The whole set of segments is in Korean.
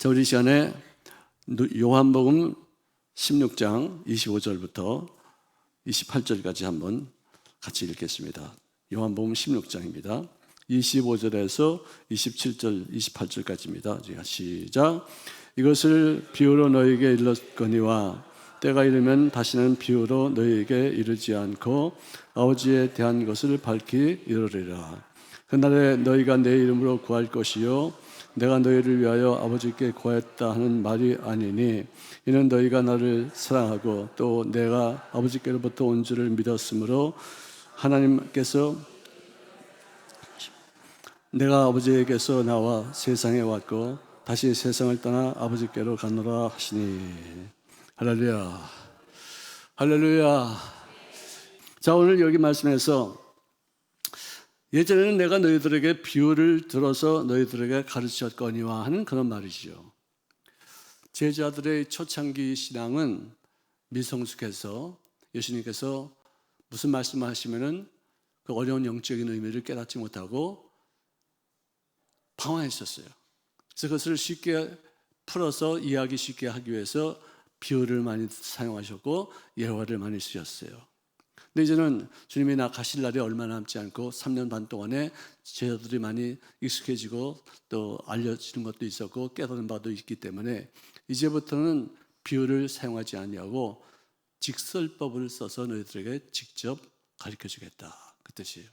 자, 우리 시간에 요한복음 16장 25절부터 28절까지 한번 같이 읽겠습니다. 요한복음 16장입니다. 25절에서 27절, 28절까지입니다. 시작. 이것을 비유로 너희에게 일렀거니와 때가 이르면 다시는 비유로 너희에게 이르지 않고 아버지에 대한 것을 밝히 이르리라. 그날에 너희가 내 이름으로 구할 것이요 내가 너희를 위하여 아버지께 구하였다 하는 말이 아니니 이는 너희가 나를 사랑하고 또 내가 아버지께로부터 온 줄을 믿었으므로 하나님께서 내가 아버지에게서 나와 세상에 왔고 다시 세상을 떠나 아버지께로 가노라 하시니. 할렐루야, 할렐루야. 자, 오늘 여기 말씀에서 예전에는 내가 너희들에게 비유를 들어서 너희들에게 가르쳤거니와 하는 그런 말이죠. 제자들의 초창기 신앙은 미성숙해서 예수님께서 무슨 말씀을 하시면은 그 어려운 영적인 의미를 깨닫지 못하고 방황했었어요. 그래서 그것을 쉽게 풀어서 이해하기 쉽게 하기 위해서 비유를 많이 사용하셨고 예화를 많이 쓰셨어요. 근데 이제는 주님이 가실 날이 얼마 남지 않고 3년 반 동안에 제자들이 많이 익숙해지고 또 알려지는 것도 있었고 깨달은 바도 있기 때문에 이제부터는 비유를 사용하지 아니하고 직설법을 써서 너희들에게 직접 가르쳐주겠다, 그 뜻이에요.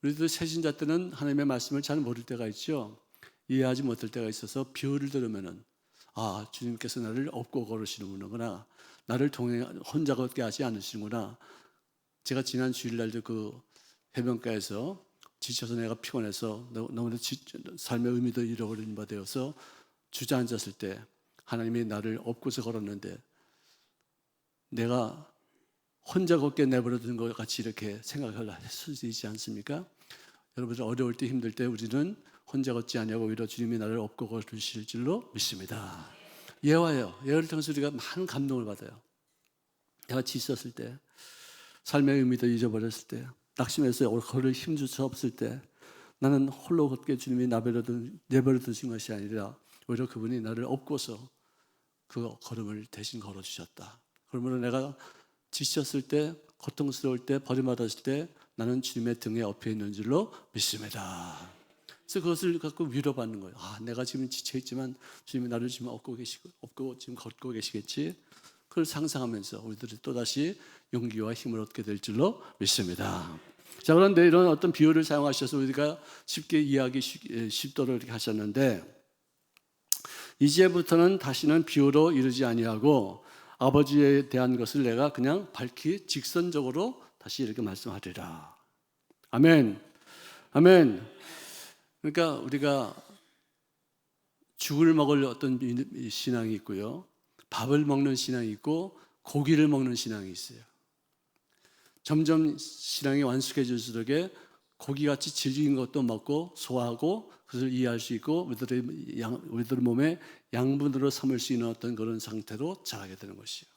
우리들 새신자 때는 하나님의 말씀을 잘 모를 때가 있죠. 이해하지 못할 때가 있어서 비유를 들으면은 주님께서 나를 업고 걸으시는구나, 나를 혼자 걷게 하지 않으시는구나. 제가 지난 주일날도 그 해변가에서 지쳐서 내가 피곤해서 너무나 삶의 의미도 잃어버린 바 되어서 주저앉았을 때 하나님이 나를 업고서 걸었는데 내가 혼자 걷게 내버려둔 것 같이 이렇게 생각을 했을 수 있지 않습니까? 여러분, 어려울 때 힘들 때 우리는 혼자 걷지 아니하고 오히려 주님이 나를 업고 걸으실 줄로 믿습니다. 예화예요. 예화를 통해서 우리가 많은 감동을 받아요. 내가 지쳤을 때, 삶의 의미도 잊어버렸을 때, 낙심해서 걸을 힘조차 없을 때 나는 홀로 걷게 주님이 내버려 두신 것이 아니라 오히려 그분이 나를 업고서 그 걸음을 대신 걸어주셨다. 그러므로 내가 지쳤을 때, 고통스러울 때, 버림받았을 때 나는 주님의 등에 업혀 있는 줄로 믿습니다. 그래서 그것을 갖고 위로받는 거예요. 내가 지금 지쳐있지만 주님이 나를 지금 업고 지금 걷고 계시겠지. 그걸 상상하면서 우리들이 또다시 용기와 힘을 얻게 될 줄로 믿습니다. 자, 그런데 이런 어떤 비유를 사용하셔서 우리가 쉽게 이해하기 쉽도록 이렇게 하셨는데 이제부터는 다시는 비유로 이르지 아니하고 아버지에 대한 것을 내가 그냥 밝히 직선적으로 다시 이렇게 말씀하리라. 아멘. 아멘. 그러니까 우리가 죽을 먹을 어떤 신앙이 있고요, 밥을 먹는 신앙이 있고 고기를 먹는 신앙이 있어요. 점점 신앙이 완숙해질수록 고기같이 질긴 것도 먹고 소화하고 그것을 이해할 수 있고 우리들 몸에 양분으로 삼을 수 있는 어떤 그런 상태로 자라게 되는 것이에요.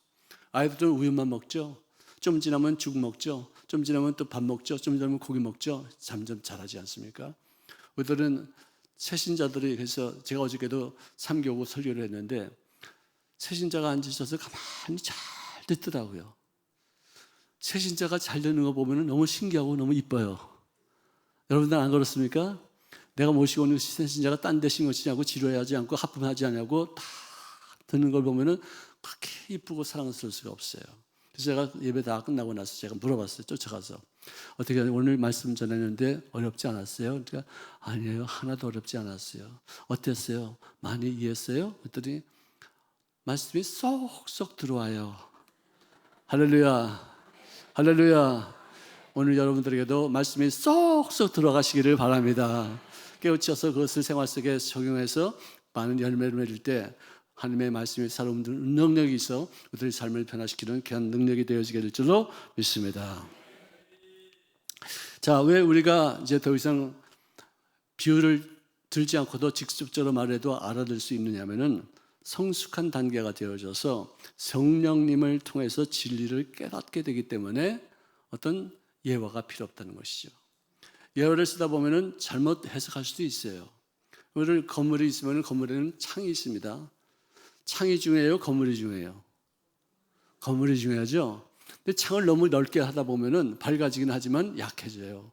아이들은 우유만 먹죠. 좀 지나면 죽 먹죠. 좀 지나면 또 밥 먹죠. 좀 지나면 고기 먹죠. 점점 자라지 않습니까? 우리들은 새신자들이, 그래서 제가 어저께도 3교구 설교를 했는데 새신자가 앉으셔서 가만히 잘 듣더라고요. 새신자가 잘 듣는 거 보면 너무 신기하고 너무 이뻐요. 여러분들 안 그렇습니까? 내가 모시고 오는 새신자가 딴 데 신경 쓰지 않고 지루해하지 않고 하품하지 않냐고 다 듣는 걸 보면 그렇게 이쁘고 사랑스러울 수가 없어요. 그래서 제가 예배 다 끝나고 나서 제가 물어봤어요. 쫓아가서 어떻게 오늘 말씀 전했는데 어렵지 않았어요? 그러니까 아니에요, 하나도 어렵지 않았어요. 어땠어요? 많이 이해했어요? 그랬더니 말씀이 쏙쏙 들어와요. 할렐루야, 할렐루야. 오늘 여러분들에게도 말씀이 쏙쏙 들어가시기를 바랍니다. 깨우쳐서 그것을 생활 속에 적용해서 많은 열매를 맺을 때 하나님의 말씀이 살아오는 능력이 있어 우리들의 삶을 변화시키는 귀한 능력이 되어지게 될 줄로 믿습니다. 자, 왜 우리가 이제 더 이상 비유를 들지 않고도 직접적으로 말해도 알아들 수 있느냐면은 성숙한 단계가 되어져서 성령님을 통해서 진리를 깨닫게 되기 때문에 어떤 예화가 필요 없다는 것이죠. 예화를 쓰다 보면은 잘못 해석할 수도 있어요. 우리 건물이 있으면 건물에는 창이 있습니다. 창이 중요해요? 건물이 중요해요? 건물이 중요하죠? 근데 창을 너무 넓게 하다 보면은 밝아지긴 하지만 약해져요.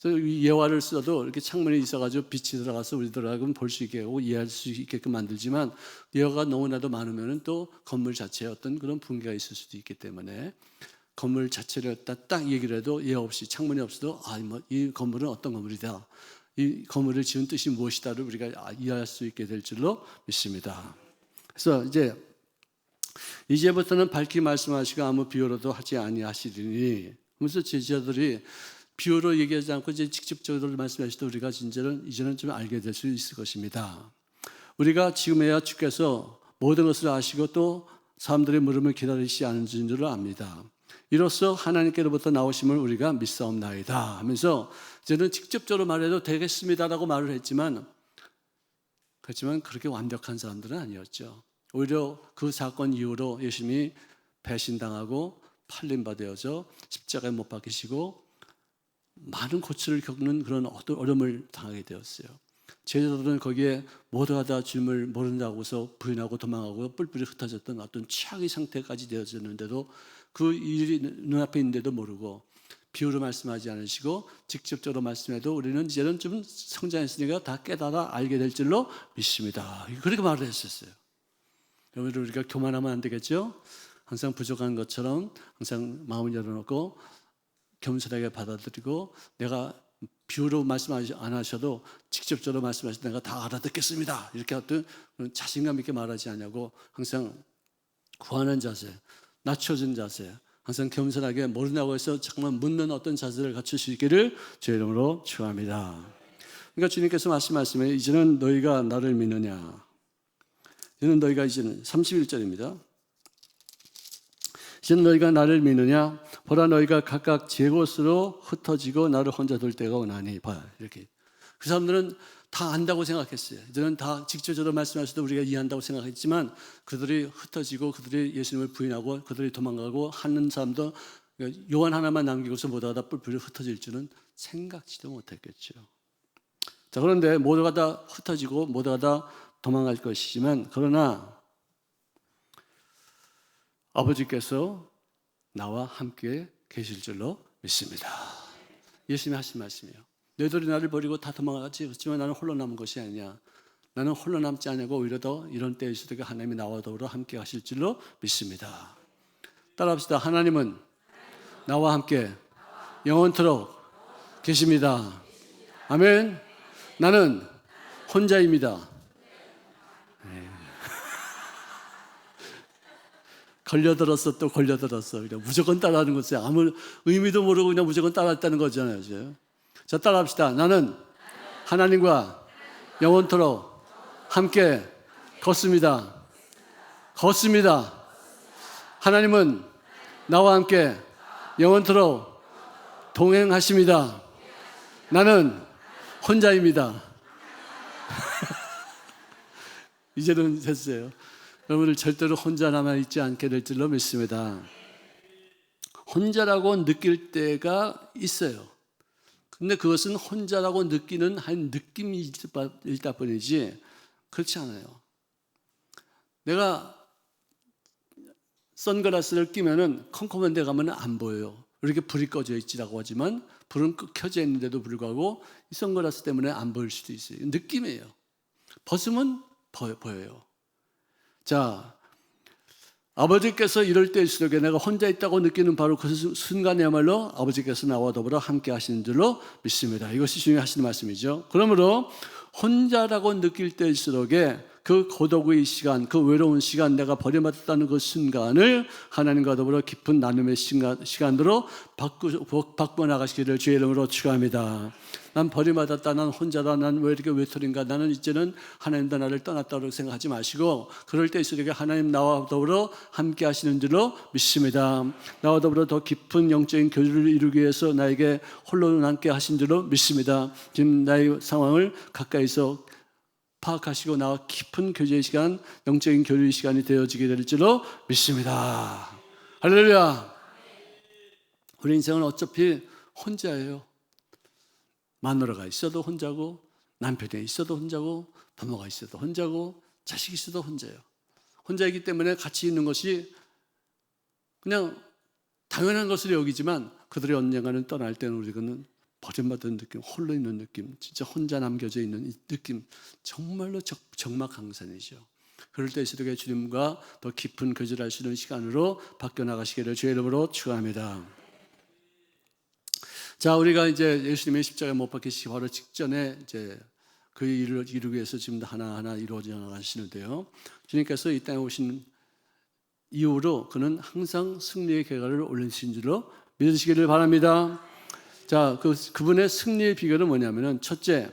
그래서 이 예화를 써도 이렇게 창문이 있어가지고 빛이 들어가서 우리들하고는 볼 수 있게 하고 이해할 수 있게끔 만들지만 예화가 너무나도 많으면은 또 건물 자체에 어떤 그런 붕괴가 있을 수도 있기 때문에 건물 자체를 딱 얘기를 해도 예화 없이 창문이 없어도 이 건물은 어떤 건물이다. 이 건물을 지은 뜻이 무엇이다를 우리가 이해할 수 있게 될 줄로 믿습니다. 그래서 이제부터는 밝히 말씀하시고 아무 비유로도 하지 아니하시리니 그래서 제자들이 비유로 얘기하지 않고 이제 직접적으로 말씀하실 때 우리가 이제는 좀 알게 될 수 있을 것입니다. 우리가 지금에야 주께서 모든 것을 아시고 또 사람들의 물음을 기다리시지 않은 줄을 압니다. 이로써 하나님께로부터 나오심을 우리가 믿사옵나이다 하면서 이제는 직접적으로 말해도 되겠습니다라고 말을 했지만 그렇지만 그렇게 완벽한 사람들은 아니었죠. 오히려 그 사건 이후로 예수님이 배신당하고 팔림받아서 십자가에 못 박히시고 많은 고초를 겪는 그런 어떤 어려움을 당하게 되었어요. 제자들은 거기에 모두가 다 주님을 모른다고서 부인하고 도망하고 뿔뿔이 흩어졌던 어떤 최악의 상태까지 되어졌는데도 그 일이 눈앞에 있는데도 모르고 비유로 말씀하지 않으시고 직접적으로 말씀해도 우리는 이제는 좀 성장했으니까 다 깨달아 알게 될 줄로 믿습니다. 그렇게 말을 했었어요. 여러분 우리가 교만하면 안 되겠죠? 항상 부족한 것처럼 항상 마음을 열어놓고 겸손하게 받아들이고 내가 비유로 말씀 안 하셔도 직접적으로 말씀하셔도 내가 다 알아듣겠습니다. 이렇게 어떤 자신감 있게 말하지 않냐고 항상 구하는 자세, 낮춰진 자세, 항상 겸손하게 모른다고 해서 정말 묻는 어떤 자세를 갖출 수 있기를 주의 이름으로 축원합니다. 그러니까 주님께서 말씀하시면 이제는 너희가 나를 믿느냐. 이제는 31절입니다. 이제는 너희가 나를 믿느냐? 보라 너희가 각각 제 곳으로 흩어지고 나를 혼자 둘 때가 오나니. 봐 이렇게 그 사람들은 다 안다고 생각했어요. 이제는 다 직접적으로 말씀하셔도 우리가 이해한다고 생각했지만 그들이 흩어지고 그들이 예수님을 부인하고 그들이 도망가고 하는 사람도 요한 하나만 남기고서 모두가 다 뿔뿔이 흩어질 줄은 생각지도 못했겠죠. 자 그런데 모두가 다 흩어지고 모두가 다 도망갈 것이지만 그러나 아버지께서 나와 함께 계실 줄로 믿습니다. 예수님이 하신 말씀이에요. 너희들이 나를 버리고 다 도망가지 그렇지만 나는 홀로 남은 것이 아니야. 나는 홀로 남지 않고 오히려 더 이런 때일수록 하나님이 나와 더불어 함께 하실 줄로 믿습니다. 따라합시다. 하나님은 나와 함께 영원토록 계십니다. 아멘. 나는 혼자입니다. 걸려들었어 또 걸려들었어. 그냥 무조건 따라하는 거죠. 아무 의미도 모르고 그냥 무조건 따라했다는 거잖아요. 그죠? 자 따라합시다. 나는 하나님과 영원토록 함께 걷습니다. 걷습니다. 하나님은 나와 함께 영원토록 동행하십니다. 나는 혼자입니다. 이제는 됐어요. 여러분들 절대로 혼자 남아있지 않게 될 줄로 믿습니다. 혼자라고 느낄 때가 있어요. 근데 그것은 혼자라고 느끼는 한 느낌일 뿐이지 그렇지 않아요. 내가 선글라스를 끼면은 컴컴한 데 가면 안 보여요. 이렇게 불이 꺼져 있지라고 하지만 불은 켜져 있는데도 불구하고 이 선글라스 때문에 안 보일 수도 있어요. 느낌이에요. 벗으면 보여요. 자, 아버지께서 이럴 때일수록 내가 혼자 있다고 느끼는 바로 그 순간이야말로 아버지께서 나와 더불어 함께 하시는 줄로 믿습니다. 이것이 주님이 하시는 말씀이죠. 그러므로 혼자라고 느낄 때일수록 그 고독의 시간, 그 외로운 시간, 내가 버림받았다는 그 순간을 하나님과 더불어 깊은 나눔의 시간으로 바꾸어 나가시기를 주의 이름으로 축원합니다. 난 버림받았다, 난 혼자다, 난 왜 이렇게 외톨인가, 나는 이제는 하나님도 나를 떠났다고 생각하지 마시고 그럴 때일수록 하나님 나와 더불어 함께 하시는 줄로 믿습니다. 나와 더불어 더 깊은 영적인 교류를 이루기 위해서 나에게 홀로 남게 하신 줄로 믿습니다. 지금 나의 상황을 가까이서 파악하시고 나와 깊은 교제의 시간, 영적인 교류의 시간이 되어지게 될 줄로 믿습니다. 할렐루야. 우리 인생은 어차피 혼자예요. 마누라가 있어도 혼자고 남편이 있어도 혼자고, 부모가 있어도 혼자고, 자식이 있어도 혼자예요. 혼자이기 때문에 같이 있는 것이 그냥 당연한 것을 여기지만 그들이 언젠가는 떠날 때는 우리는 버림받은 느낌, 홀로 있는 느낌, 진짜 혼자 남겨져 있는 이 느낌, 정말로 적막강산이죠. 그럴 때일수록 주님과 더 깊은 교제를 할 수 있는 시간으로 바뀌어나가시기를 주의 이름으로 축원합니다. 자, 우리가 이제 예수님의 십자가에 못 박히시기 바로 직전에 이제 그 일을 이루기 위해서 지금 하나하나 이루어져 나가시는데요. 주님께서 이 땅에 오신 이후로 그는 항상 승리의 계가를 올리신 줄로 믿으시기를 바랍니다. 자, 그분의 승리의 비결은 뭐냐면은 첫째,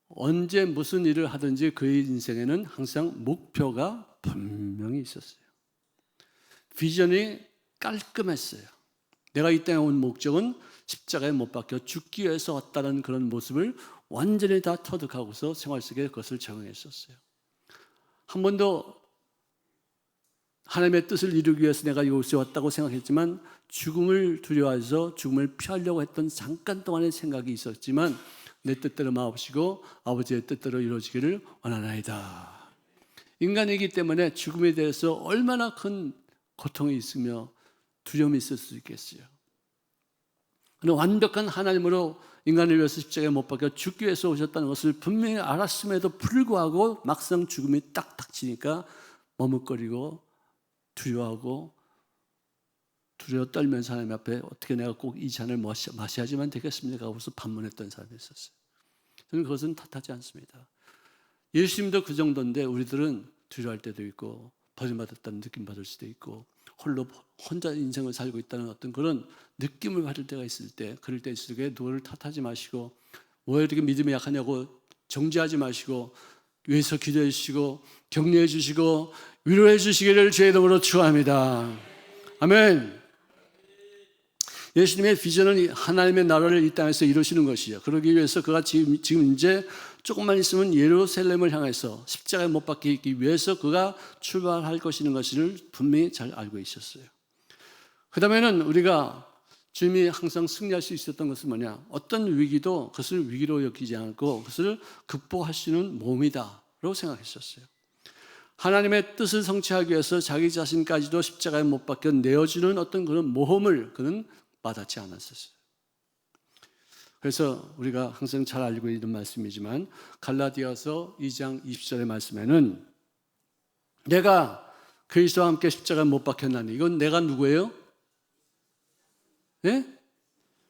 언제 무슨 일을 하든지 그의 인생에는 항상 목표가 분명히 있었어요. 비전이 깔끔했어요. 내가 이 땅에 온 목적은 십자가에 못 박혀 죽기 위해서 왔다는 그런 모습을 완전히 다 터득하고서 생활 속에 그것을 적용했었어요. 한 번도 하나님의 뜻을 이루기 위해서 내가 이곳에 왔다고 생각했지만 죽음을 두려워해서 죽음을 피하려고 했던 잠깐 동안의 생각이 있었지만 내 뜻대로 마옵시고 아버지의 뜻대로 이루어지기를 원하나이다. 인간이기 때문에 죽음에 대해서 얼마나 큰 고통이 있으며 두려움이 있을 수 있겠어요. 그러나 완벽한 하나님으로 인간을 위해서 십자가에 못 박혀 죽기 위해서 오셨다는 것을 분명히 알았음에도 불구하고 막상 죽음이 딱 닥치니까 머뭇거리고 두려워하고 두려워 떨면서 하나님 앞에 어떻게 내가 꼭 이 잔을 마셔야지만 되겠습니까? 하고서 반문했던 사람이 있었어요. 저는 그것은 탓하지 않습니다. 예수님도 그 정도인데 우리들은 두려워할 때도 있고 버림받았다는 느낌 받을 수도 있고 홀로 혼자 인생을 살고 있다는 어떤 그런 느낌을 받을 때가 있을 때, 그럴 때일수록 누구를 탓하지 마시고 왜 이렇게 믿음이 약하냐고 정죄하지 마시고 위에서 기도해 주시고 격려해 주시고 위로해 주시기를 주의 이름으로 축원합니다. 아멘. 예수님의 비전은 하나님의 나라를 이 땅에서 이루시는 것이죠. 그러기 위해서 그가 지금 이제 조금만 있으면 예루살렘을 향해서 십자가에 못 박히기 위해서 그가 출발할 것이라는 것을 분명히 잘 알고 있었어요. 그 다음에는 우리가 주님이 항상 승리할 수 있었던 것은 뭐냐? 어떤 위기도 그것을 위기로 여기지 않고 그것을 극복할 수 있는 몸이다라고 생각했었어요. 하나님의 뜻을 성취하기 위해서 자기 자신까지도 십자가에 못 박혀 내어주는 어떤 그런 모험을 그는 와닿지 않았었어요. 그래서 우리가 항상 잘 알고 있는 말씀이지만 갈라디아서 2장 20절의 말씀에는 내가 그리스도와 함께 십자가에 못 박혔나니, 이건 내가 누구예요? 예?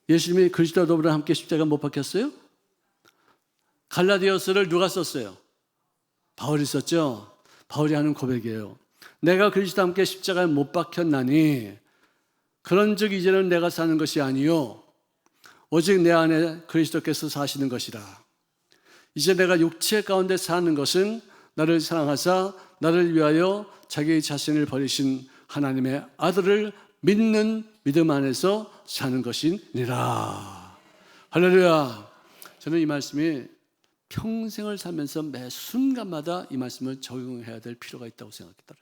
예수님이 그리스도와 더불어 함께 십자가에 못 박혔어요? 갈라디아서를 누가 썼어요? 바울이 썼죠. 바울이 하는 고백이에요. 내가 그리스도와 함께 십자가에 못 박혔나니 그런즉 이제는 내가 사는 것이 아니요 오직 내 안에 그리스도께서 사시는 것이라. 이제 내가 육체 가운데 사는 것은 나를 사랑하사 나를 위하여 자기 자신을 버리신 하나님의 아들을 믿는 믿음 안에서 사는 것이니라. 할렐루야. 저는 이 말씀이 평생을 살면서 매 순간마다 이 말씀을 적용해야 될 필요가 있다고 생각했더래요.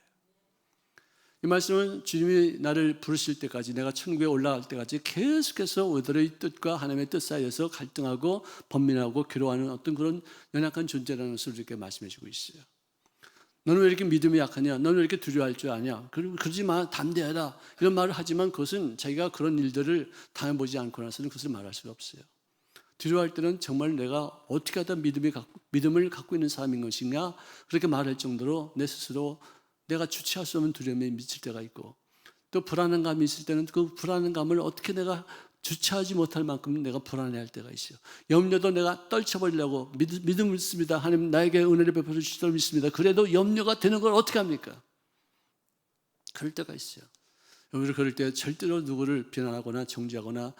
이 말씀은 주님이 나를 부르실 때까지, 내가 천국에 올라갈 때까지 계속해서 우리들의 뜻과 하나님의 뜻 사이에서 갈등하고 번민하고 괴로워하는 어떤 그런 연약한 존재라는 것을 이렇게 말씀해 주고 있어요. 너는 왜 이렇게 믿음이 약하냐? 너는 왜 이렇게 두려워할 줄 아냐? 그러지 마, 담대해라. 이런 말을 하지만 그것은 자기가 그런 일들을 당해보지 않고 나서는 그것을 말할 수가 없어요. 두려워할 때는 정말 내가 어떻게 하다 믿음을 갖고 있는 사람인 것인가? 그렇게 말할 정도로 내 스스로 내가 주체할 수 없는 두려움에 미칠 때가 있고, 또 불안한 감이 있을 때는 그 불안한 감을 어떻게 내가 주체하지 못할 만큼 내가 불안해할 때가 있어요. 염려도 내가 떨쳐버리려고 믿음을 믿습니다. 하나님 나에게 은혜를 베풀어 주시도록 믿습니다. 그래도 염려가 되는 걸 어떻게 합니까? 그럴 때가 있어요. 여러분, 그럴 때 절대로 누구를 비난하거나 정죄하거나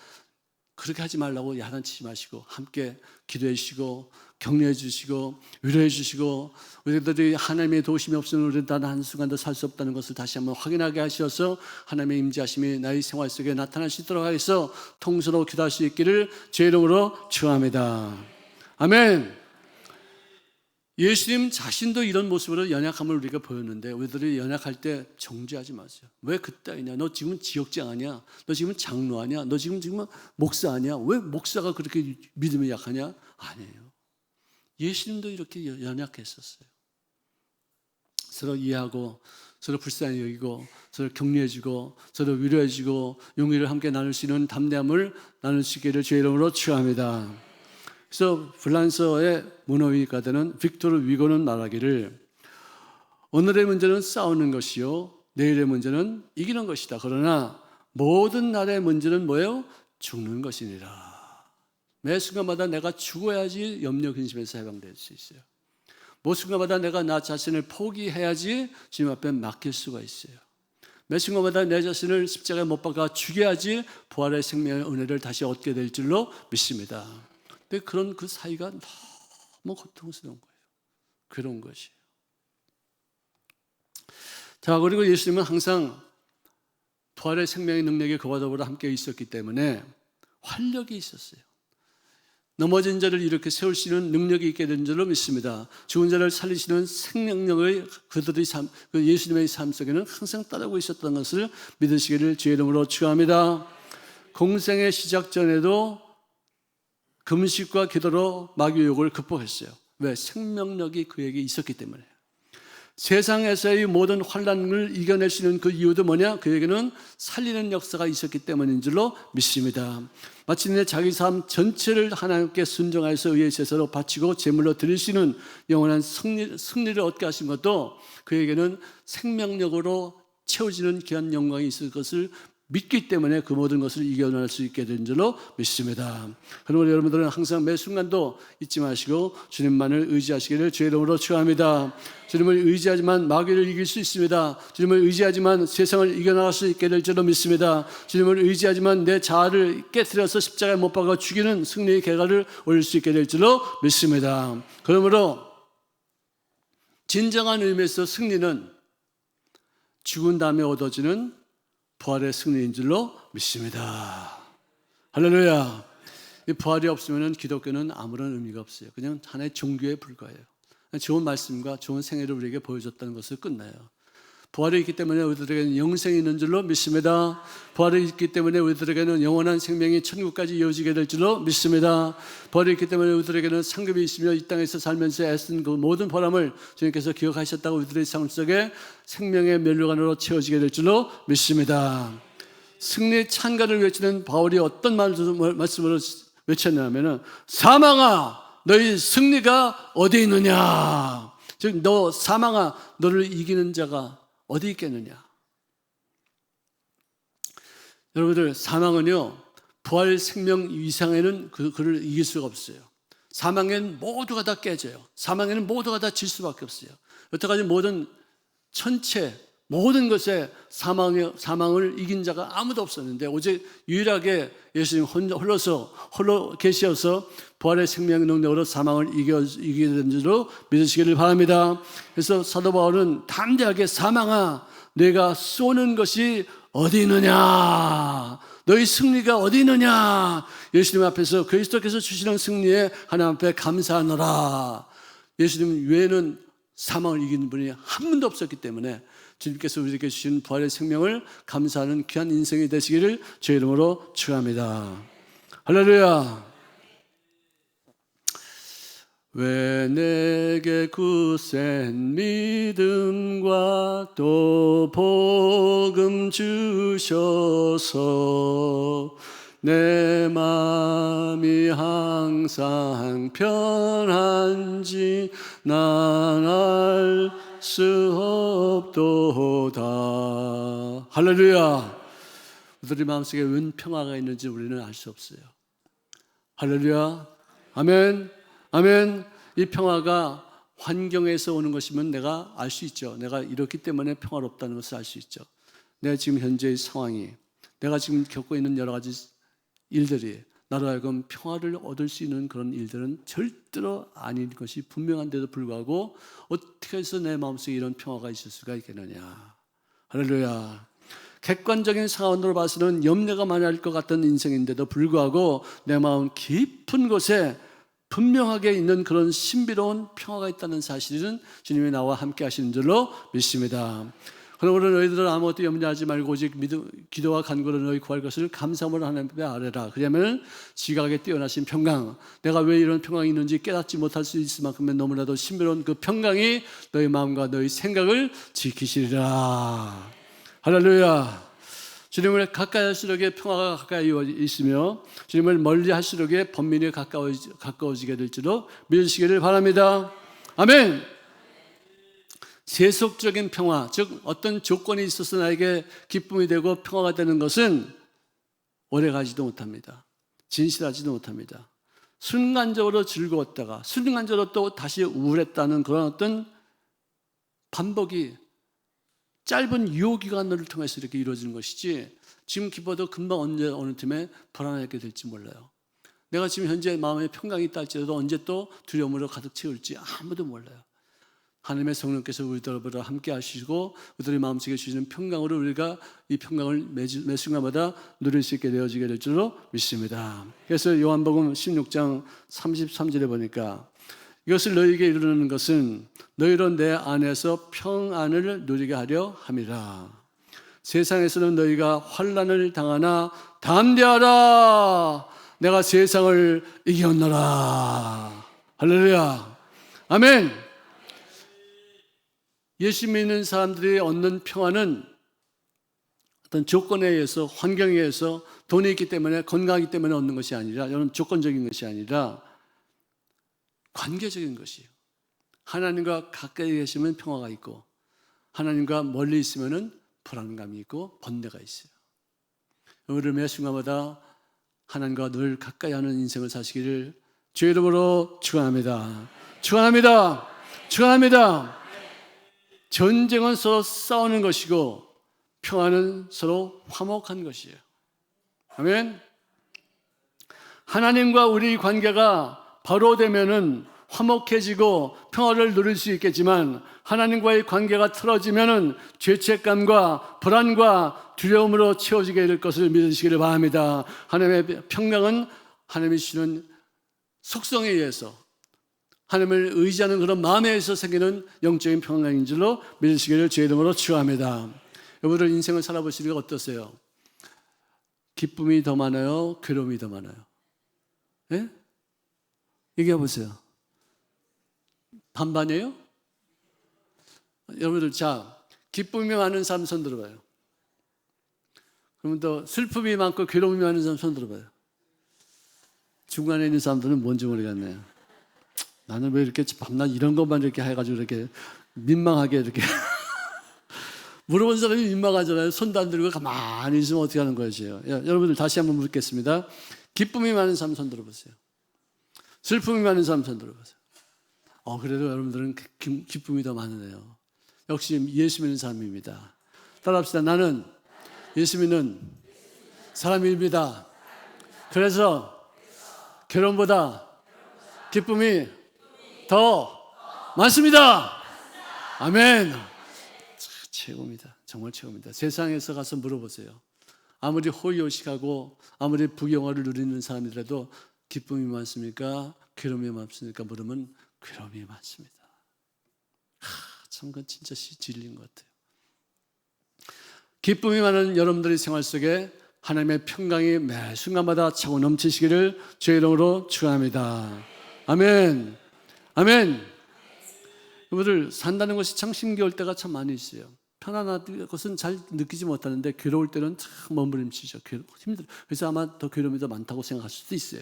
그렇게 하지 말라고 야단치지 마시고 함께 기도해 주시고 격려해 주시고 위로해 주시고, 우리들이 하나님의 도우심이 없으면 우리는 단 한순간도 살 수 없다는 것을 다시 한번 확인하게 하셔서 하나님의 임재하심이 나의 생활 속에 나타날 수 있도록 하여서 통수로 기도할 수 있기를 주의 이름으로 축원합니다. 아멘. 예수님 자신도 이런 모습으로 연약함을 우리가 보였는데 우리들이 연약할 때 정죄하지 마세요. 왜 그따위냐? 너 지금 지역장 아니야? 너 지금 장로 아니야? 너 지금 목사 아니야? 왜 목사가 그렇게 믿음이 약하냐? 아니에요. 예수님도 이렇게 연약했었어요. 서로 이해하고 서로 불쌍히 여기고 서로 격려해주고 서로 위로해주고 용기를 함께 나눌 수 있는 담대함을 나눌 수 있기를 주의 이름으로 축원합니다. 그래서 프랑스어의 문어위가되는 빅토르 위고는 말하기를 오늘의 문제는 싸우는 것이요 내일의 문제는 이기는 것이다. 그러나 모든 날의 문제는 뭐예요? 죽는 것이니라. 매 순간마다 내가 죽어야지 염려 근심에서 해방될 수 있어요. 매 순간마다 내가 나 자신을 포기해야지 주님 앞에 맡길 수가 있어요. 매 순간마다 내 자신을 십자가에 못 박아 죽여야지 부활의 생명의 은혜를 다시 얻게 될 줄로 믿습니다. 근데 그런 그 사이가 너무 고통스러운 거예요. 그런 것이에요. 자, 그리고 예수님은 항상 부활의 생명의 능력이 그와 더불어 함께 있었기 때문에 활력이 있었어요. 넘어진 자를 이렇게 세울 수 있는 능력이 있게 된 줄로 믿습니다. 죽은 자를 살리시는 생명력의 그들의 삶, 그 예수님의 삶 속에는 항상 따르고 있었던 것을 믿으시기를 주의 이름으로 축원합니다. 공생의 시작 전에도 금식과 기도로 마귀의 유혹을 극복했어요. 왜? 생명력이 그에게 있었기 때문에. 세상에서의 모든 환난을 이겨낼 수 있는 그 이유도 뭐냐? 그에게는 살리는 역사가 있었기 때문인 줄로 믿습니다. 마침내 자기 삶 전체를 하나님께 순종하여서 의의 제사로 바치고 제물로 드리시는 영원한 승리를 얻게 하신 것도 그에게는 생명력으로 채워지는 귀한 영광이 있을 것을 믿기 때문에 그 모든 것을 이겨낼 수 있게 된 줄로 믿습니다. 그러므로 여러분들은 항상 매 순간도 잊지 마시고 주님만을 의지하시기를 주의 이름으로 축원합니다. 주님을 의지하지만 마귀를 이길 수 있습니다. 주님을 의지하지만 세상을 이겨나갈 수 있게 될 줄로 믿습니다. 주님을 의지하지만 내 자아를 깨트려서 십자가에 못 박아 죽이는 승리의 결과를 올릴 수 있게 될 줄로 믿습니다. 그러므로 진정한 의미에서 승리는 죽은 다음에 얻어지는 부활의 승리인 줄로 믿습니다. 할렐루야. 이 부활이 없으면 기독교는 아무런 의미가 없어요. 그냥 하나의 종교에 불과해요. 좋은 말씀과 좋은 생애를 우리에게 보여줬다는 것을 끝나요. 부활이 있기 때문에 우리들에게는 영생이 있는 줄로 믿습니다. 부활이 있기 때문에 우리들에게는 영원한 생명이 천국까지 이어지게 될 줄로 믿습니다. 부활이 있기 때문에 우리들에게는 상급이 있으며 이 땅에서 살면서 애쓴 그 모든 보람을 주님께서 기억하셨다고 우리들의 삶 속에 생명의 면류관으로 채워지게 될 줄로 믿습니다. 승리의 찬가를 외치는 바울이 어떤 말씀으로 외쳤냐면 사망아 너희 승리가 어디 있느냐. 즉 너 사망아 너를 이기는 자가 어디 있겠느냐. 여러분들 사망은요 부활 생명 이상에는 그를 이길 수가 없어요. 사망에는 모두가 다 깨져요. 사망에는 모두가 다 질 수밖에 없어요. 여태까지 모든 천체 모든 것에 사망을 이긴 자가 아무도 없었는데 오직 유일하게 예수님 홀로 계시어서 부활의 생명 능력으로 사망을 이기게 된 줄로 믿으시기를 바랍니다. 그래서 사도 바울은 담대하게 사망아 내가 쏘는 것이 어디 있느냐 너희 승리가 어디 있느냐 예수님 앞에서 그리스도께서 주시는 승리에 하나님 앞에 감사하노라. 예수님 외에는 사망을 이기는 분이 한 분도 없었기 때문에 주님께서 우리에게 주신 부활의 생명을 감사하는 귀한 인생이 되시기를 주의 이름으로 축원합니다. 할렐루야. 왜 내게 굳센 믿음과 또 복음 주셔서 내 마음이 항상 편한지 난 알 수 없도다. 할렐루야. 우리 마음속에 웬 평화가 있는지 우리는 알 수 없어요. 할렐루야. 아멘. 아멘. 이 평화가 환경에서 오는 것이면 내가 알 수 있죠. 내가 이렇기 때문에 평화롭다는 것을 알 수 있죠. 내가 지금 현재의 상황이 내가 지금 겪고 있는 여러 가지 일들이 나로 하여금 평화를 얻을 수 있는 그런 일들은 절대로 아닌 것이 분명한데도 불구하고 어떻게 해서 내 마음속에 이런 평화가 있을 수가 있겠느냐. 할렐루야. 객관적인 상황으로 봐서는 염려가 많을 것 같은 인생인데도 불구하고 내 마음 깊은 곳에 분명하게 있는 그런 신비로운 평화가 있다는 사실은 주님이 나와 함께 하시는 줄로 믿습니다. 그러므로 너희들은 아무것도 염려하지 말고 오직 기도와 간구로 너희 구할 것을 감사함으로 하나님께 아뢰라. 그러면 지각에 뛰어나신 평강, 내가 왜 이런 평강이 있는지 깨닫지 못할 수 있을 만큼의 너무나도 신비로운 그 평강이 너희 마음과 너희 생각을 지키시리라. 할렐루야. 주님을 가까이 할수록 평화가 가까이 있으며 주님을 멀리 할수록 번민이 가까워지게 될지도 믿으시기를 바랍니다. 아멘. 세속적인 평화, 즉 어떤 조건이 있어서 나에게 기쁨이 되고 평화가 되는 것은 오래가지도 못합니다. 진실하지도 못합니다. 순간적으로 즐거웠다가 순간적으로 또 다시 우울했다는 그런 어떤 반복이 짧은 유효기간을 통해서 이렇게 이루어지는 것이지, 지금 기뻐도 금방 언제 어느 틈에 불안하게 될지 몰라요. 내가 지금 현재 마음에 평강이 있다 할지라도 언제 또 두려움으로 가득 채울지 아무도 몰라요. 하나님의 성령께서 우리들과 함께 하시고 우리들의 마음속에 주시는 평강으로 우리가 이 평강을 매 순간마다 누릴 수 있게 되어지게 될 줄로 믿습니다. 그래서 요한복음 16장 33절에 보니까 이것을 너희에게 이루는 것은 너희로 내 안에서 평안을 누리게 하려 함이라. 세상에서는 너희가 환난을 당하나 담대하라. 내가 세상을 이겼노라. 할렐루야. 아멘. 예수 믿는 사람들이 얻는 평안은 어떤 조건에 의해서, 환경에 의해서, 돈이 있기 때문에, 건강하기 때문에 얻는 것이 아니라, 이런 조건적인 것이 아니라 관계적인 것이에요. 하나님과 가까이 계시면 평화가 있고 하나님과 멀리 있으면 불안감이 있고 번뇌가 있어요. 우리를 매 순간마다 하나님과 늘 가까이 하는 인생을 사시기를 주의 이름으로 축원합니다. 축원합니다. 축원합니다. 전쟁은 서로 싸우는 것이고 평화는 서로 화목한 것이에요. 아멘. 하나님과 우리 관계가 바로 되면은 화목해지고 평화를 누릴 수 있겠지만, 하나님과의 관계가 틀어지면은 죄책감과 불안과 두려움으로 채워지게 될 것을 믿으시기를 바랍니다. 하나님의 평강은 하나님이 주시는 속성에 의해서, 하나님을 의지하는 그런 마음에 의해서 생기는 영적인 평강인 줄로 믿으시기를 주의 이름으로 축원합니다. 여러분들 인생을 살아보시니까 어떠세요? 기쁨이 더 많아요? 괴로움이 더 많아요? 예? 얘기해 보세요. 반반이에요? 여러분들, 자, 기쁨이 많은 사람 손 들어봐요. 그러면 또 슬픔이 많고 괴로움이 많은 사람 손 들어봐요. 중간에 있는 사람들은 뭔지 모르겠네요. 나는 왜 이렇게 밤낮 이런 것만 이렇게 해가지고 이렇게 민망하게 이렇게 물어본 사람이 민망하잖아요. 손도 안 들고 가만히 있으면 어떻게 하는 거예요? 여러분들 다시 한번 묻겠습니다. 기쁨이 많은 사람 손 들어보세요. 슬픔이 많은 사람 손 들어보세요. 그래도 여러분들은 기쁨이 더 많으네요. 역시 예수 믿는 사람입니다. 따라합시다. 나는 예수 믿는 사람입니다. 그래서 괴로움보다 기쁨이 더 많습니다. 아멘. 최고입니다. 정말 최고입니다. 세상에서 가서 물어보세요. 아무리 호의호식하고 아무리 부경화를 누리는 사람이라도 기쁨이 많습니까? 괴로움이 많습니까? 물으면 괴로움이 많습니다. 참 그건 진짜 진리인 것 같아요. 기쁨이 많은 여러분들의 생활 속에 하나님의 평강이 매 순간마다 차고 넘치시기를 주의 이름으로 축원합니다. 아멘. 아멘. 여러분들 산다는 것이 참 힘겨울 때가 참 많이 있어요. 편안한 것은 잘 느끼지 못하는데 괴로울 때는 참 몸부림치죠. 힘들어요. 그래서 아마 더 괴로움이 더 많다고 생각할 수도 있어요.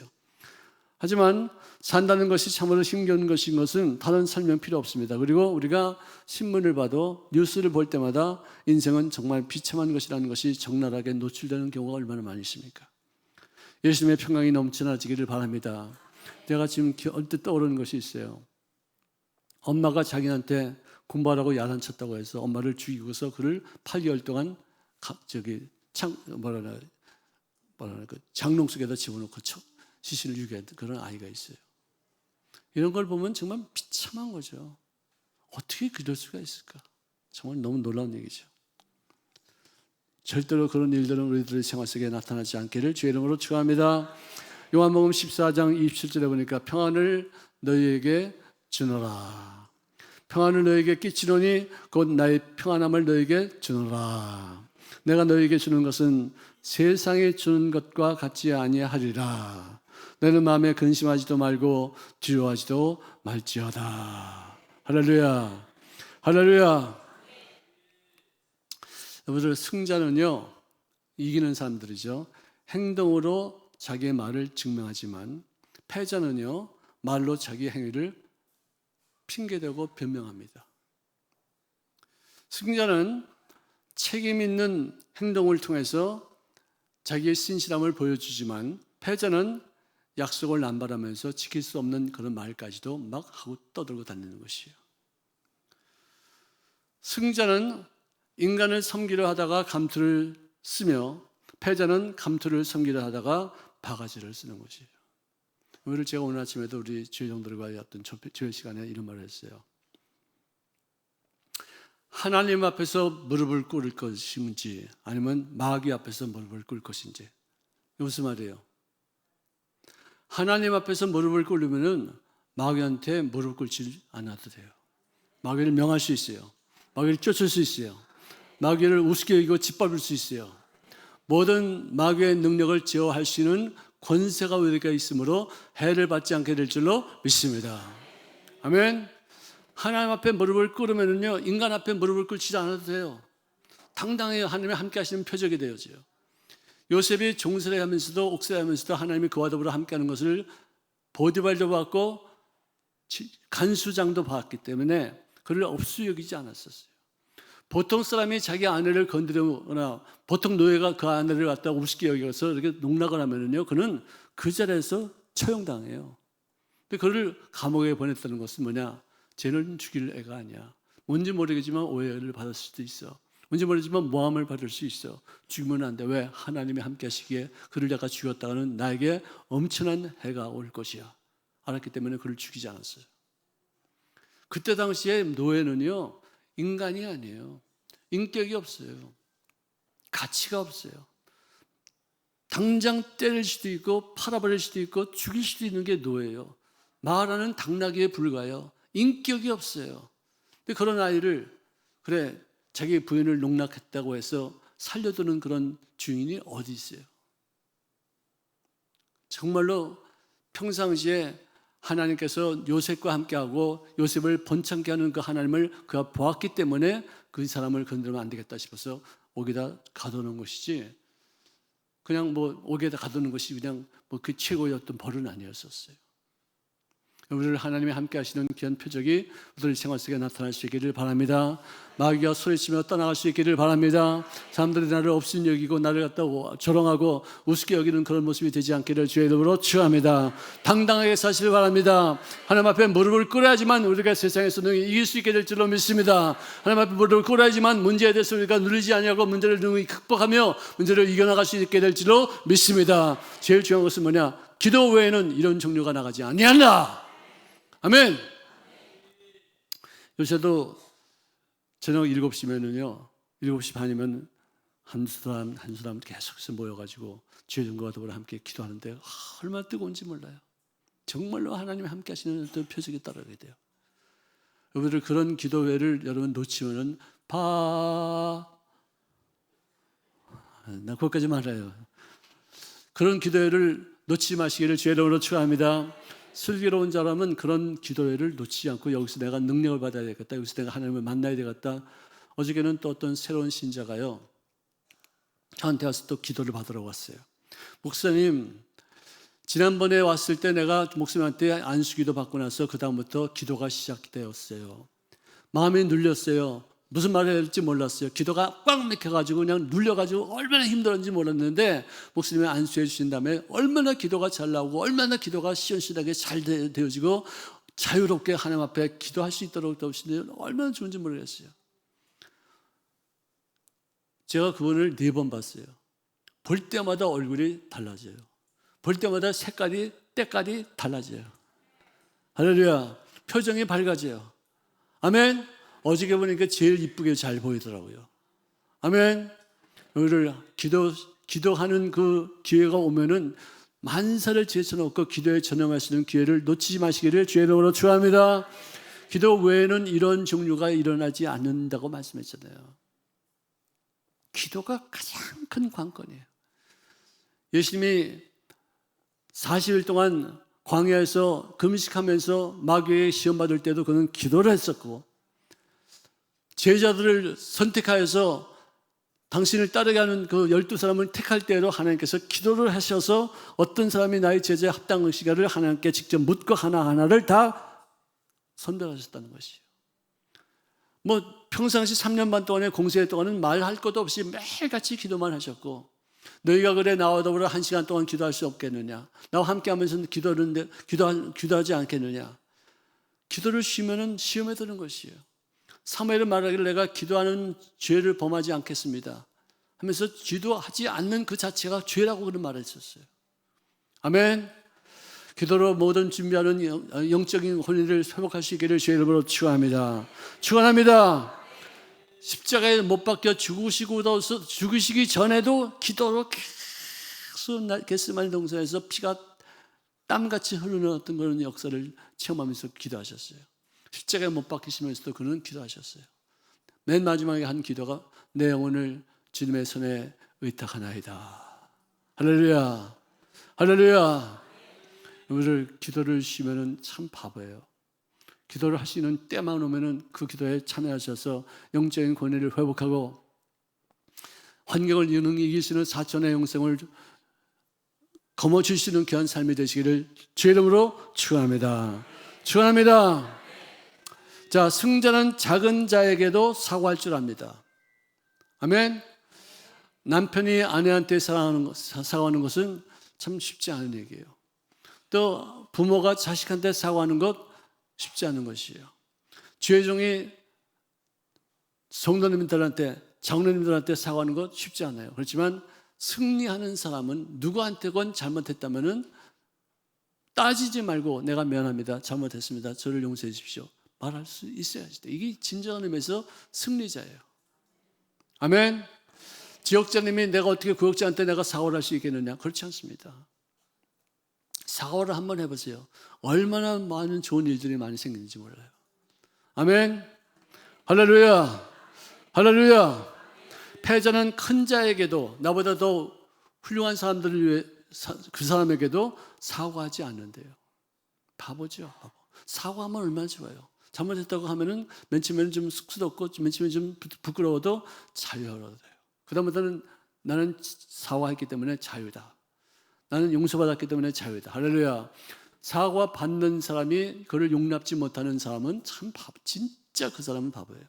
하지만 산다는 것이 참으로 힘겨운 것은 다른 설명 필요 없습니다. 그리고 우리가 신문을 봐도 뉴스를 볼 때마다 인생은 정말 비참한 것이라는 것이 적나라하게 노출되는 경우가 얼마나 많이 있습니까? 예수님의 평강이 넘쳐나지기를 바랍니다. 내가 지금 언뜻 떠오르는 것이 있어요. 엄마가 자기한테 공부하라고 야단쳤다고 해서 엄마를 죽이고서 그를 8개월 동안 장롱 속에다 집어넣고 시신을 유기했던 그런 아이가 있어요. 이런 걸 보면 정말 비참한 거죠. 어떻게 그럴 수가 있을까? 정말 너무 놀라운 얘기죠. 절대로 그런 일들은 우리들의 생활 속에 나타나지 않기를 주의 이름으로 축원합니다. 요한복음 14장 27절에 보니까 평안을 너희에게 주노라. 평안을 너에게 끼치노니 곧 나의 평안함을 너에게 주노라. 내가 너에게 주는 것은 세상에 주는 것과 같지 아니하리라. 너는 마음에 근심하지도 말고 두려워하지도 말지어다. 할렐루야. 할렐루야. 여러분들, 승자는요, 이기는 사람들이죠. 행동으로 자기의 말을 증명하지만 패자는요, 말로 자기 행위를 핑계대고 변명합니다. 승자는 책임 있는 행동을 통해서 자기의 신실함을 보여주지만 패자는 약속을 남발하면서 지킬 수 없는 그런 말까지도 막 하고 떠들고 다니는 것이에요. 승자는 인간을 섬기려 하다가 감투를 쓰며 패자는 감투를 섬기려 하다가 바가지를 쓰는 것이에요. 오늘 제가 오늘 아침에도 우리 주의종들과의 어떤 조회 시간에 이런 말을 했어요. 하나님 앞에서 무릎을 꿇을 것인지 아니면 마귀 앞에서 무릎을 꿇을 것인지. 무슨 말이에요? 하나님 앞에서 무릎을 꿇으면은 마귀한테 무릎 꿇지 않아도 돼요. 마귀를 명할 수 있어요. 마귀를 쫓을 수 있어요. 마귀를 우습게 여기고 짓밟을 수 있어요. 모든 마귀의 능력을 제어할 수 있는 권세가 우리에게 있으므로 해를 받지 않게 될 줄로 믿습니다. 아멘. 하나님 앞에 무릎을 꿇으면요, 인간 앞에 무릎을 꿇지 않아도 돼요. 당당히 하나님이 함께 하시는 표적이 되어져요. 요셉이 종살이 하면서도 옥살이 하면서도 하나님이 그와 더불어 함께 하는 것을 보디발도 받고 간수장도 받았기 때문에 그를 없이 여기지 않았었어요. 보통 사람이 자기 아내를 건드리거나 보통 노예가 그 아내를 갖다 우습게 여겨서 이렇게 농락을 하면은요, 그는 그 자리에서 처형당해요. 근데 그를 감옥에 보냈다는 것은 뭐냐? 쟤는 죽일 애가 아니야. 뭔지 모르겠지만 오해를 받을 수도 있어. 뭔지 모르지만 모함을 받을 수 있어. 죽이면 안 돼. 왜? 하나님이 함께 하시기에 그를 내가 죽였다가는 나에게 엄청난 해가 올 것이야. 알았기 때문에 그를 죽이지 않았어요. 그때 당시에 노예는요, 인간이 아니에요. 인격이 없어요. 가치가 없어요. 당장 때릴 수도 있고 팔아버릴 수도 있고 죽일 수도 있는 게 노예예요. 말하는 당나귀에 불과해요. 인격이 없어요. 근데 그런 아이를 그래 자기 부인을 농락했다고 해서 살려두는 그런 주인이 어디 있어요? 정말로 평상시에 하나님께서 요셉과 함께하고 요셉을 번창케 하는 그 하나님을 그가 보았기 때문에 그 사람을 건드리면 안 되겠다 싶어서 옥에다 가두는 것이지, 그냥 뭐 옥에다 가두는 것이 그냥 뭐 그 최고였던 벌은 아니었었어요. 우리를 하나님이 함께 하시는 귀한 표적이 우리들 생활 속에 나타날 수 있기를 바랍니다. 마귀가 소리치며 떠나갈 수 있기를 바랍니다. 사람들이 나를 없인 여기고 나를 갖다 조롱하고 우습게 여기는 그런 모습이 되지 않기를 주의 이름으로 축원합니다. 당당하게 사시길 바랍니다. 하나님 앞에 무릎을 꿇어야지만 우리가 세상에서 이길 수 있게 될 줄로 믿습니다. 하나님 앞에 무릎을 꿇어야지만 문제에 대해서 우리가 누르지 아니하고 문제를 능히 극복하며 문제를 이겨나갈 수 있게 될 줄로 믿습니다. 제일 중요한 것은 뭐냐? 기도 외에는 이런 종류가 나가지 아니한다. 아멘. 요새도 저녁 7시면은요, 7시 반이면 한 사람 계속해서 모여가지고 주의종과 더불어 함께 기도하는데 얼마나 뜨거운지 몰라요. 정말로 하나님이 함께 하시는 어떤 표적이 따라가게 돼요. 여러분들 그런 기도회를 여러분 놓치면은 나 그것까지 말해요. 그런 기도회를 놓치지 마시기를 주의 이름으로 축원합니다. 슬기로운 사람은 그런 기도회를 놓치지 않고 여기서 내가 능력을 받아야 되겠다, 여기서 내가 하나님을 만나야 되겠다. 어저께는 또 어떤 새로운 신자가요, 저한테 와서 또 기도를 받으러 왔어요. 목사님, 지난번에 왔을 때 내가 목사님한테 안수기도 받고 나서 그 다음부터 기도가 시작되었어요. 마음이 눌렸어요. 무슨 말을 해야 될지 몰랐어요. 기도가 꽉 막혀가지고 그냥 눌려가지고 얼마나 힘들었는지 몰랐는데 목사님이 안수해 주신 다음에 얼마나 기도가 잘 나오고 얼마나 기도가 시원시원하게 잘 되어지고 자유롭게 하나님 앞에 기도할 수 있도록 도우시는데 얼마나 좋은지 모르겠어요. 제가 그분을 4번 봤어요. 볼 때마다 얼굴이 달라져요. 볼 때마다 색깔이 때깔이 달라져요. 할렐루야. 표정이 밝아져요. 아멘. 어저께 보니까 제일 이쁘게 잘 보이더라고요. 아멘. 우리를 기도하는 그 기회가 오면은 만사를 제쳐놓고 기도에 전념하시는 기회를 놓치지 마시기를 주의 이름으로 축원합니다. 기도 외에는 이런 종류가 일어나지 않는다고 말씀했잖아요. 기도가 가장 큰 관건이에요. 예수님이 40일 동안 광야에서 금식하면서 마귀에게 시험받을 때도 그는 기도를 했었고, 제자들을 선택하여서 당신을 따르게 하는 그 12사람을 택할 때로 하나님께서 기도를 하셔서 어떤 사람이 나의 제자에 합당하시기를 하나님께 직접 묻고 하나하나를 다 선별하셨다는 것이에요. 평상시 3년 반 동안의 공세 동안은 말할 것도 없이 매일같이 기도만 하셨고, 너희가 그래 나와 더불어 1시간 동안 기도할 수 없겠느냐, 나와 함께 하면서 기도하지 않겠느냐. 기도를 쉬면은 시험에 드는 것이에요. 사무엘은 말하기를 내가 기도하는 죄를 범하지 않겠습니다 하면서 기도하지 않는 그 자체가 죄라고 그런 말을 했었어요. 아멘. 기도로 모든 준비하는 영적인 혼인을 회복할 수 있기를 주의 이름으로 축원합니다. 축원합니다. 십자가에 못 박혀 죽으시기 전에도 기도로 계속 겟세마네 동산에서 피가 땀같이 흐르는 어떤 그런 역사를 체험하면서 기도하셨어요. 십자가에 못 박히시면서도 그는 기도하셨어요. 맨 마지막에 한 기도가 내 영혼을 주님의 손에 의탁하나이다. 할렐루야, 할렐루야. 우리를 기도를 쉬면은 참 바보예요. 기도를 하시는 때만 오면은 그 기도에 참여하셔서 영적인 권위를 회복하고 환경을 이길 수 있는 사천의 영생을 거머쥘 수 있는 귀한 삶이 되시기를 주의 이름으로 축원합니다. 축원합니다. 자, 승자는 작은 자에게도 사과할 줄 압니다. 아멘. 남편이 아내한테 사과하는 것은 참 쉽지 않은 얘기예요. 또 부모가 자식한테 사과하는 것 쉽지 않은 것이에요. 주의 종이 성도님들한테, 장로님들한테 사과하는 것 쉽지 않아요. 그렇지만 승리하는 사람은 누구한테건 잘못했다면은 따지지 말고 내가 미안합니다, 잘못했습니다, 저를 용서해 주십시오 말할 수 있어야지. 이게 진정한 의미에서 승리자예요. 아멘. 지역장님이 내가 어떻게 구역자한테 내가 사과를 할 수 있겠느냐? 그렇지 않습니다. 사과를 한번 해보세요. 얼마나 많은 좋은 일들이 많이 생기는지 몰라요. 아멘. 할렐루야, 할렐루야. 패자는 큰 자에게도, 나보다 더 훌륭한 사람들을 위해 그 사람에게도 사과하지 않는데요. 바보죠, 바보. 사과하면 얼마나 좋아요. 잘못했다고 하면은 맨 처음에는 좀 쑥스럽고 맨 처음에 좀 부끄러워도 자유하게 돼요. 그다음부터는 나는 사과했기 때문에 자유다. 나는 용서받았기 때문에 자유다. 할렐루야. 사과 받는 사람이 그를 용납지 못하는 사람은 참 바보. 진짜 그 사람은 바보예요.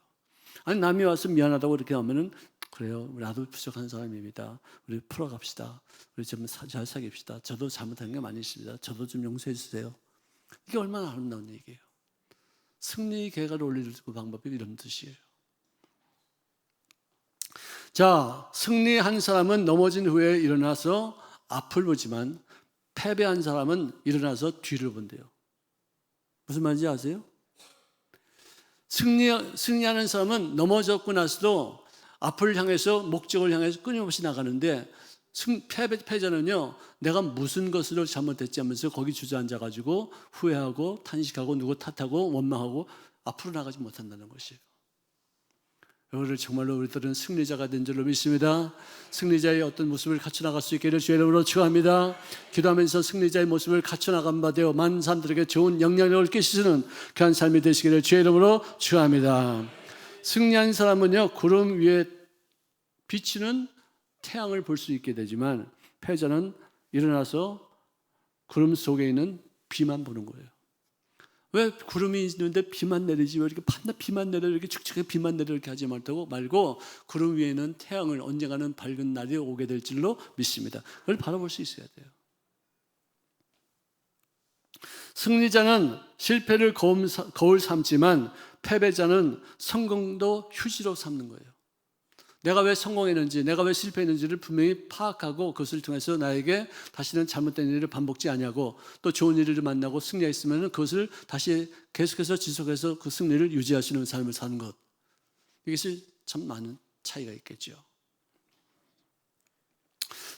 아니 남이 와서 미안하다고 이렇게 하면은 그래요. 나도 부족한 사람입니다. 우리 풀어갑시다. 우리 좀 잘 사깁시다. 저도 잘못한 게 많이 있습니다. 저도 좀 용서해 주세요. 이게 얼마나 아름다운 얘기예요. 승리의 계가를 올릴 그 방법이 이런 뜻이에요. 자, 승리한 사람은 넘어진 후에 일어나서 앞을 보지만 패배한 사람은 일어나서 뒤를 본대요. 무슨 말인지 아세요? 승리하는 사람은 넘어졌고 나서도 앞을 향해서 목적을 향해서 끊임없이 나가는데 패자는요, 내가 무슨 것으로 잘못했지 하면서 거기 주저앉아가지고 후회하고 탄식하고 누구 탓하고 원망하고 앞으로 나가지 못한다는 것이에요. 여러분들 정말로 우리들은 승리자가 된 줄로 믿습니다. 승리자의 어떤 모습을 갖춰 나갈 수 있기를 주의 이름으로 축원합니다. 기도하면서 승리자의 모습을 갖춰 나간 바 되어 많은 사람들에게 좋은 영향력을 끼치는 귀한 삶이 되시기를 주의 이름으로 축원합니다. 승리한 사람은요, 구름 위에 비치는 태양을 볼 수 있게 되지만 패자는 일어나서 구름 속에 있는 비만 보는 거예요. 왜 구름이 있는데 비만 내리지? 왜 이렇게 판다 비만 내려 이렇게 축축하게 비만 내려 이렇게 하지 말고 구름 위에는 태양을 언젠가는 밝은 날이 오게 될 줄로 믿습니다. 그걸 바라볼 수 있어야 돼요. 승리자는 실패를 거울 삼지만 패배자는 성공도 휴지로 삼는 거예요. 내가 왜 성공했는지, 내가 왜 실패했는지를 분명히 파악하고 그것을 통해서 나에게 다시는 잘못된 일을 반복지 아니하고 또 좋은 일을 만나고 승리했으면 그것을 다시 계속해서 지속해서 그 승리를 유지할 수 있는 삶을 사는 것. 이것이 참 많은 차이가 있겠죠.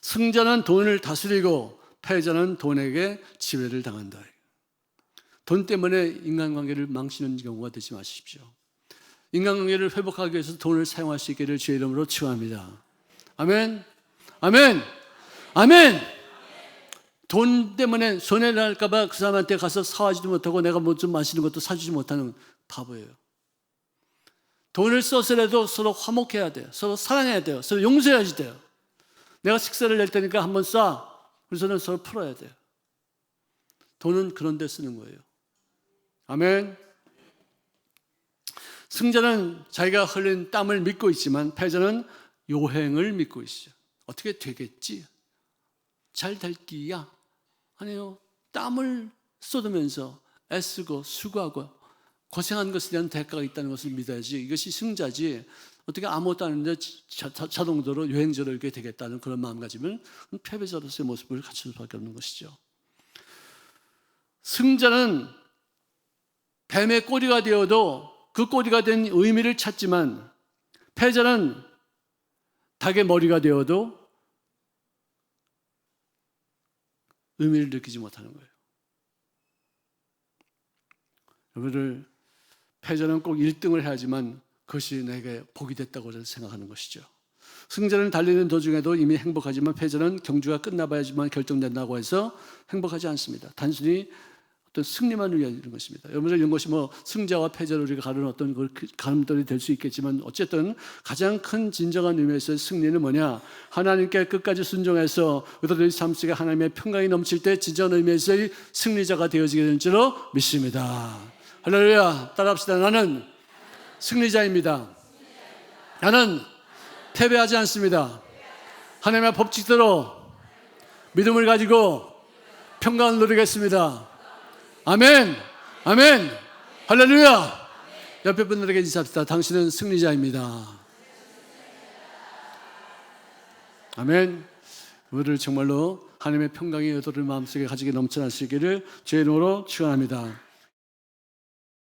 승자는 돈을 다스리고 패자는 돈에게 지배를 당한다. 돈 때문에 인간관계를 망치는 경우가 되지 마십시오. 인간관계를 회복하기 위해서 돈을 사용할 수 있기를 주의 이름으로 축원합니다. 아멘. 아멘. 아멘. 돈 때문에 손해를 날까 봐 그 사람한테 가서 사와지도 못하고 내가 뭐 좀 마시는 것도 사주지 못하는 바보예요. 돈을 써서라도 서로 화목해야 돼요. 서로 사랑해야 돼요. 서로 용서해야 돼요. 내가 식사를 낼 테니까 한번 쏴. 그래서는 서로 풀어야 돼요. 돈은 그런 데 쓰는 거예요. 아멘. 승자는 자기가 흘린 땀을 믿고 있지만 패자는 요행을 믿고 있어요. 어떻게 되겠지? 잘 될 기야? 아니요. 땀을 쏟으면서 애쓰고 수고하고 고생한 것에 대한 대가가 있다는 것을 믿어야지. 이것이 승자지. 어떻게 아무것도 안 했는데 자동적으로 여행자로 이렇게 되겠다는 그런 마음가짐은 패배자로서의 모습을 갖출 수밖에 없는 것이죠. 승자는 뱀의 꼬리가 되어도 그 꼬리가 된 의미를 찾지만 패자는 닭의 머리가 되어도 의미를 느끼지 못하는 거예요. 여러분들, 패자는 꼭 1등을 해야지만 그것이 내게 복이 됐다고 생각하는 것이죠. 승자는 달리는 도중에도 이미 행복하지만 패자는 경주가 끝나봐야지만 결정된다고 해서 행복하지 않습니다. 단순히 어떤 승리만 위한 것입니다. 여러분들 이런 것이 뭐 승자와 패자를 우리가 가르는 어떤 가름돌이 될 수 있겠지만 어쨌든 가장 큰 진정한 의미에서의 승리는 뭐냐? 하나님께 끝까지 순종해서 우리들의 삶 속에 하나님의 평강이 넘칠 때 진정한 의미에서의 승리자가 되어지게 될 줄로 믿습니다. 할렐루야. 따라합시다. 나는 승리자입니다. 나는 패배하지 않습니다. 하나님의 법칙대로 믿음을 가지고 평강을 누리겠습니다. 아멘. 아멘. 할렐루야. 옆에 분들에게 인사합시다. 당신은 승리자입니다. 아멘. 우리를 정말로 하나님의 평강이 여러분의 마음속에 가지게 넘쳐날 수 있기를 주의 이름으로 축원합니다.